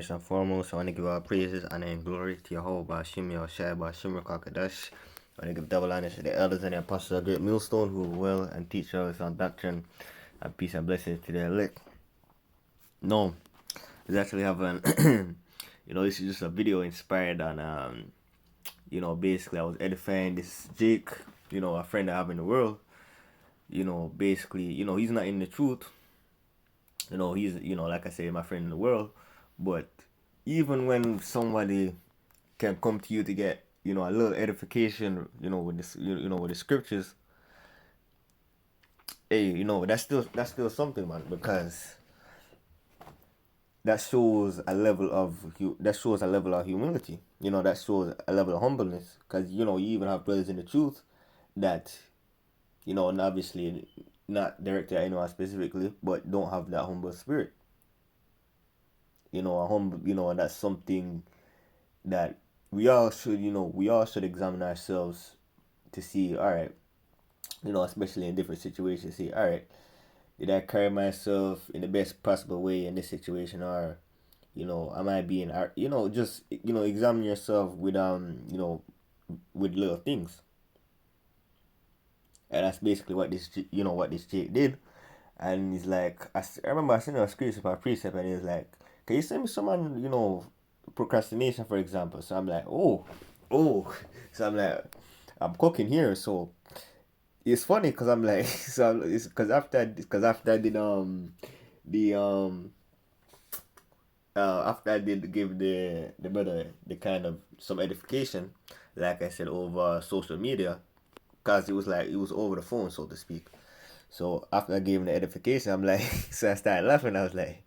first and foremost, I want to give all praises, honor, and glory to Yehovah, Hashem, Yahushua, Hashem, Kakadash. I want to give double honor to the elders and the apostles of Great Millstone who will and teach us on doctrine, and peace and blessings to their elect. No, we actually have an, this is just a video inspired on, basically I was edifying this Jake, a friend I have in the world. Basically, he's not in the truth. He's, like I say, my friend in the world. But even when somebody can come to you to get, a little edification, with this, with the scriptures, hey, that's still something, man, because that shows a level of humility. That shows a level of humbleness, because you even have brothers in the truth that, and obviously not directed at anyone specifically, but don't have that humble spirit. A humble, and that's something that we all should examine ourselves to see, all right, especially in different situations, see, all right, did I carry myself in the best possible way in this situation, or, am I being, just, examine yourself with, with little things. And that's basically what this Jake did. And he's like, I remember I sent him a screenshot of a precept, and he's like, can you send me someone, procrastination, for example? So I'm like, oh. So I'm like, I'm cooking here. So it's funny because I'm like, because after I did after I did give the brother the kind of some edification, like I said, over social media, because it was over the phone, so to speak. So after I gave him the edification, I'm like, so I started laughing. I was like,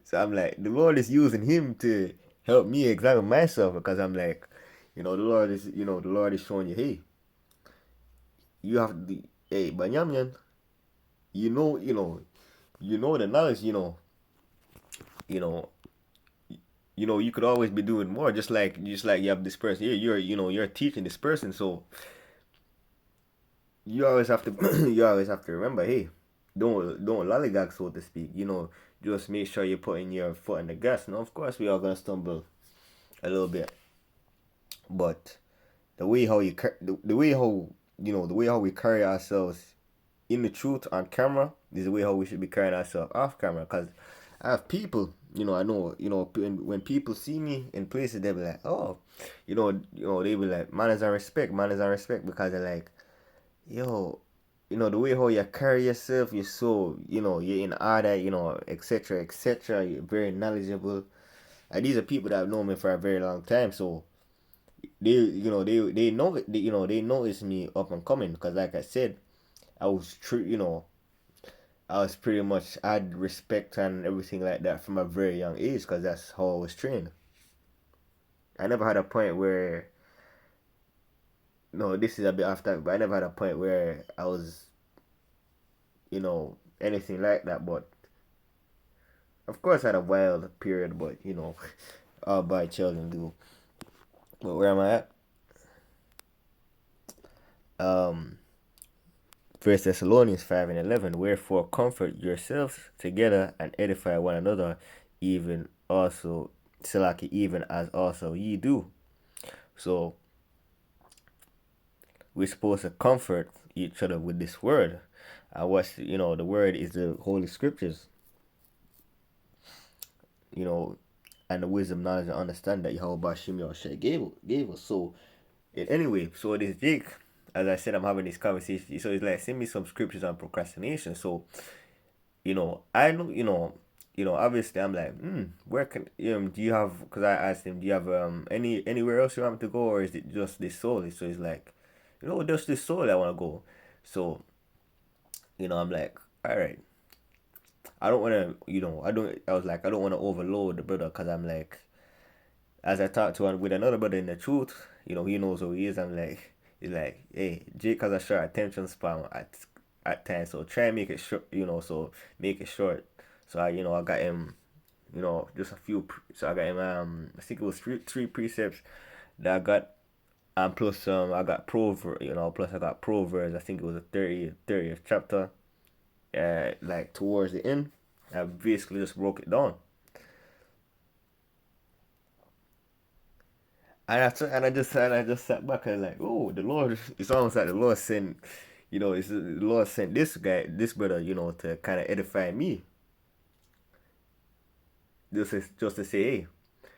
so I'm like, the Lord is using him to help me examine myself, because I'm like, the Lord is showing you, hey, you have the, hey, Banyamin, you know the knowledge, you could always be doing more, just like you have this person here, you're teaching this person, so you always have to remember, hey, don't lollygag, so to speak. Just make sure you're putting your foot in the gas. Now, of course, we are gonna stumble a little bit, but the way how we carry ourselves in the truth on camera is the way how we should be carrying ourselves off camera. Because I have people, I know, when people see me in places, they be like, oh, they be like, manners and respect, because they're like, yo, the way how you carry yourself, you're so, you're in order, etc., etc. You're very knowledgeable. And these are people that have known me for a very long time, so they know, they notice me up and coming, because like I said, I was I was pretty much, I had respect and everything like that from a very young age, because that's how I was trained. I never had a point where, no, this is a bit off topic, but I never had a point where I was, anything like that. But of course, I had a wild period, but all by children do. But where am I at? First Thessalonians 5:11. Wherefore comfort yourselves together and edify one another, even also Selaki, even as also ye do. So we're supposed to comfort each other with this word. What's the word is the Holy Scriptures. And the wisdom, knowledge, and understanding that Yahweh Hashem Yahushua gave us. So anyway, so this Jake, as I said, I'm having this conversation. So it's like, send me some scriptures on procrastination. So I know, obviously I'm like, where can do you have? Because I asked him, do you have anywhere else you want me to go, or is it just this soul? So he's like, just this soul I want to go. So I'm like, all right. I don't want to, I was like, I don't want to overload the brother, because I'm like, as I talked to him with another brother in the truth, he knows who he is. I'm like, he's like, hey, Jake has a short attention span at times, so try and make it short, so make it short. So I got him, just a few, so I got him, I think it was three precepts that I got, and plus, I got Proverbs, I think it was the 30th chapter, like towards the end. I basically just broke it down. And I just sat back and like, oh, the Lord. It's almost like the Lord sent, it's the Lord sent this guy, this brother, to kind of edify me. Just to say, hey,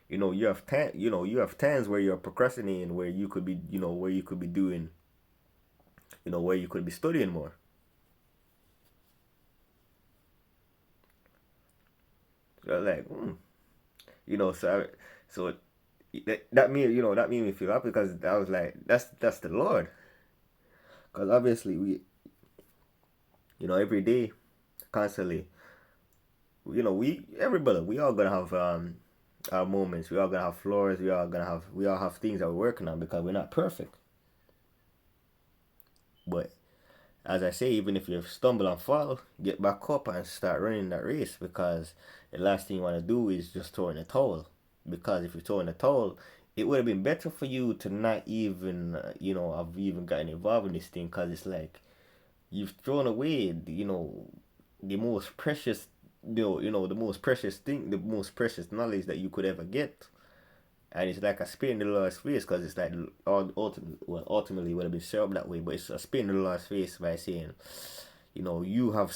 you have times where you're procrastinating, where you could be, where you could be doing, where you could be studying more. So like, so that made me feel happy because I was like, that's the Lord. Because obviously every day, constantly, everybody, we all gonna have our moments. We all gonna have flaws. We all have things that we're working on because we're not perfect. But as I say, even if you stumble and fall, get back up and start running that race because the last thing you want to do is just throw in a towel. Because if you throw in a towel, it would have been better for you to not even, have even gotten involved in this thing because it's like you've thrown away, the most precious, the most precious thing, the most precious knowledge that you could ever get. And it's like a spin in the Lord's face because it's like ultimately would have been set up that way, but it's a spin in the Lord's face by saying, you have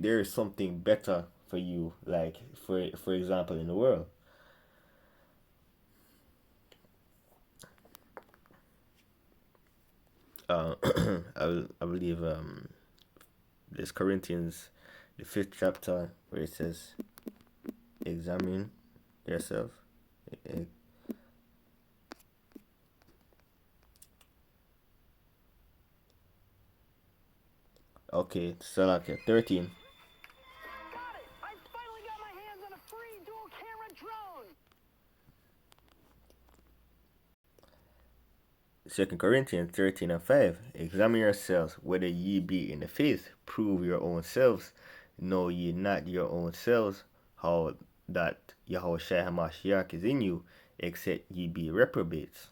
there is something better for you, like for example in the world. Uh, I believe there's Corinthians, the fifth chapter, where it says, "Examine yourself." Eh, Okay, so like 13. Got it! I finally got my hands on a free dual camera drone! Second Corinthians 13 and 5. Examine yourselves whether ye be in the faith. Prove your own selves. Know ye not your own selves how that Yahushua HaMashiach is in you, except ye be reprobates.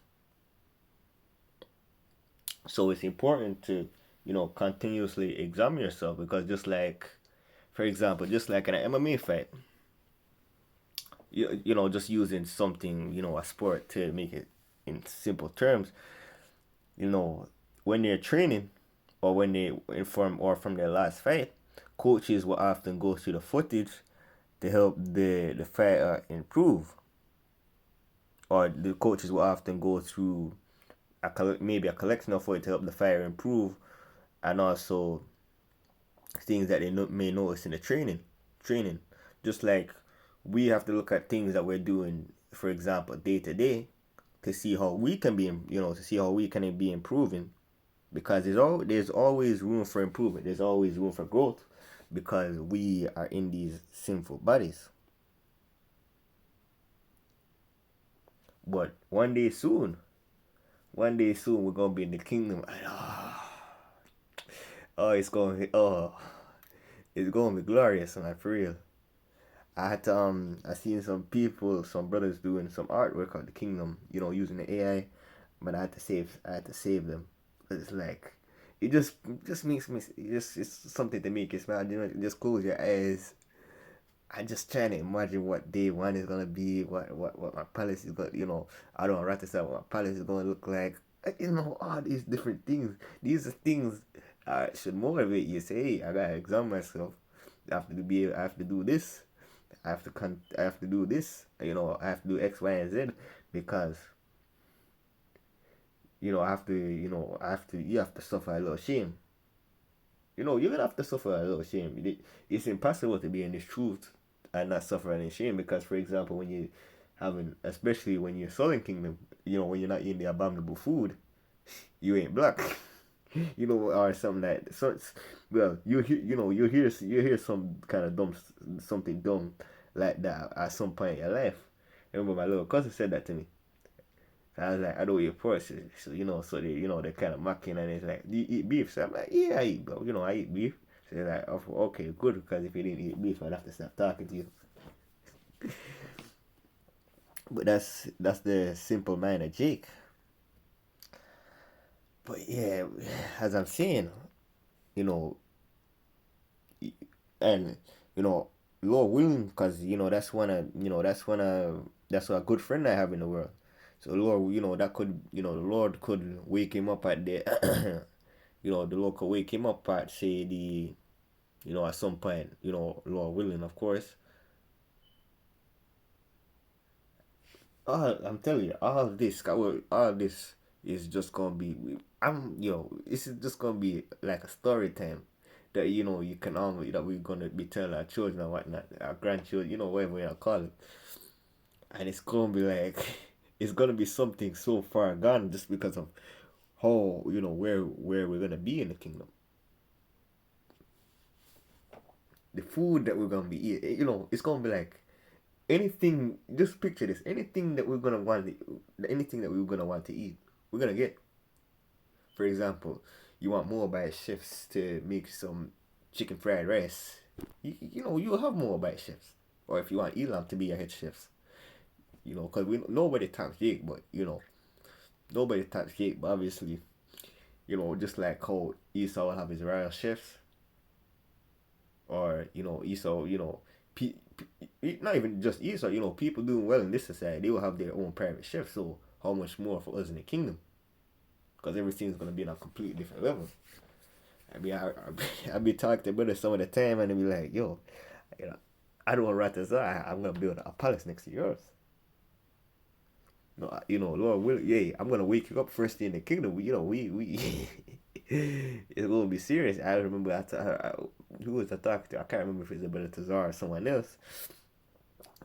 So it's important to, continuously examine yourself because just like, for example, just like in an MMA fight, just using something, a sport to make it in simple terms, you know, when they're training or when they inform or from their last fight, coaches will often go through the footage to help the fighter improve, or the coaches will often go through maybe a collection of footage to help the fighter improve, and also things that they may notice in the training. Just like we have to look at things that we're doing, for example, day to day, to see how we can be, to see how we can be improving, because there's always room for improvement. There's always room for growth because we are in these sinful bodies. But one day soon, we're gonna be in the kingdom. And, oh, it's gonna be glorious, man, for real. I seen some people, some brothers doing some artwork of the kingdom, using the AI, but I had to save them. It's like, it just makes me, it's something to make you smile. Just close your eyes. I just trying to imagine what day one is gonna be, what my palace is gonna, I don't want to say what my palace is gonna look like. All these different things. These are things should motivate you. Say, hey, I gotta examine myself. I have to do this. I have to do this. I have to do X, Y, and Z because you have to suffer a little shame. You're gonna have to suffer a little shame. It's impossible to be in this truth and not suffer any shame because, for example, when you having, especially when you're Southern Kingdom, when you're not eating the abominable food, you ain't black. Or something like so. Well, you hear some kind of something dumb like that at some point in your life. I remember my little cousin said that to me. I was like, I don't eat pork, so they're kind of mocking, and it's like, do you eat beef? So I'm like, yeah, I eat, bro. I eat beef. So they're like, oh, okay, good, because if you didn't eat beef, I'd have to stop talking to you. But that's the simple mind of Jake. But yeah, as I'm saying, you know, and you know, Lord willing, because that's one of that's a good friend I have in the world. So Lord, that could, the Lord could wake him up at the, the Lord could wake him up at, say, at some point, Lord willing, of course. I'm telling you, all this is just gonna be, this is just gonna be like a story time that, you can that we're gonna be telling our children and whatnot, our grandchildren, whatever you call it. And it's gonna be like, it's gonna be something so far gone just because of how, where we're gonna be in the kingdom. The food that we're gonna be eating, it's gonna be like anything. Just picture this: anything that we're gonna want, anything that we're gonna want to eat, we're gonna get. For example, you want mobile chefs to make some chicken fried rice. You'll have mobile chefs. Or if you want Elam to be your head chefs, because nobody tops Jake, but nobody tops Jake. But obviously, just like how Esau will have his royal chefs, or Esau, not even just Esau, people doing well in this society, they will have their own private chefs. So how much more for us in the kingdom? Because everything's gonna be on a completely different level. I be talking to brothers some of the time, and they be like, "Yo, I don't want Ratazar. I'm gonna build a palace next to yours." No, Lord will, yeah, I'm gonna wake you up first day in the kingdom. We it's gonna be serious. I remember who was I talking to? I can't remember if it was Brother Tazar or someone else.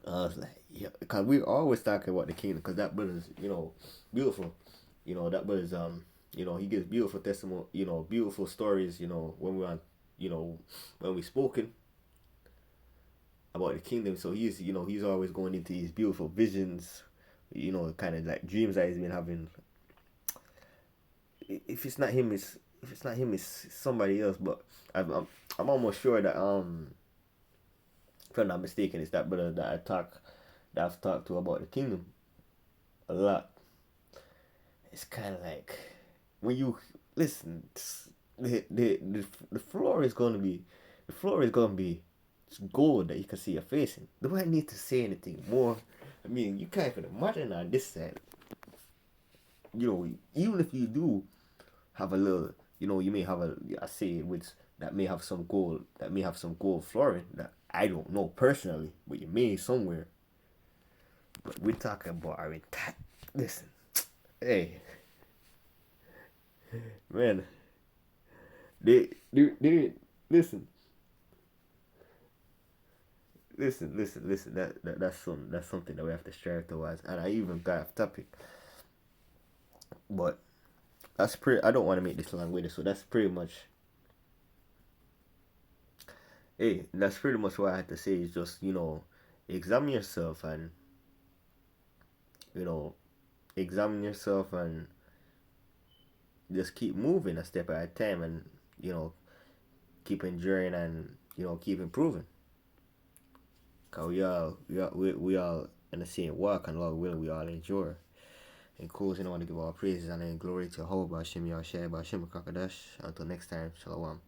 I was like, yeah, because we always talking about the kingdom, because that brother's, beautiful. That brother's, he gives beautiful testimony, beautiful stories, when we're on, when we spoken about the kingdom. So he's always going into these beautiful visions, kind of like dreams that he's been having. If it's not him, it's somebody else. But I'm almost sure that if I'm not mistaken, it's that brother that I've talked to about the kingdom a lot. It's kind of like when you listen, the floor is gonna be gold that you can see your face in. Do I need to say anything more? I mean, you can't even imagine on this side. Even if you do have a little, you may have a say which that may have some gold flooring that I don't know personally, but you may somewhere. But we're talking about our entire. Listen, hey, man, they listen. Listen. That's something that we have to strive towards. And I even got off topic, but that's pretty. I don't want to make this long with it, so that's pretty much. Hey, that's pretty much what I had to say. Is just examine yourself and you know, examine yourself and just keep moving a step at a time, and keep enduring, and keep improving. Cause we all in the same walk, and Lord willing, we all endure. In closing, I want to give all praises and glory to Jehovah Hashem Yahshua Hashem Kakadash. Until next time, Shalom.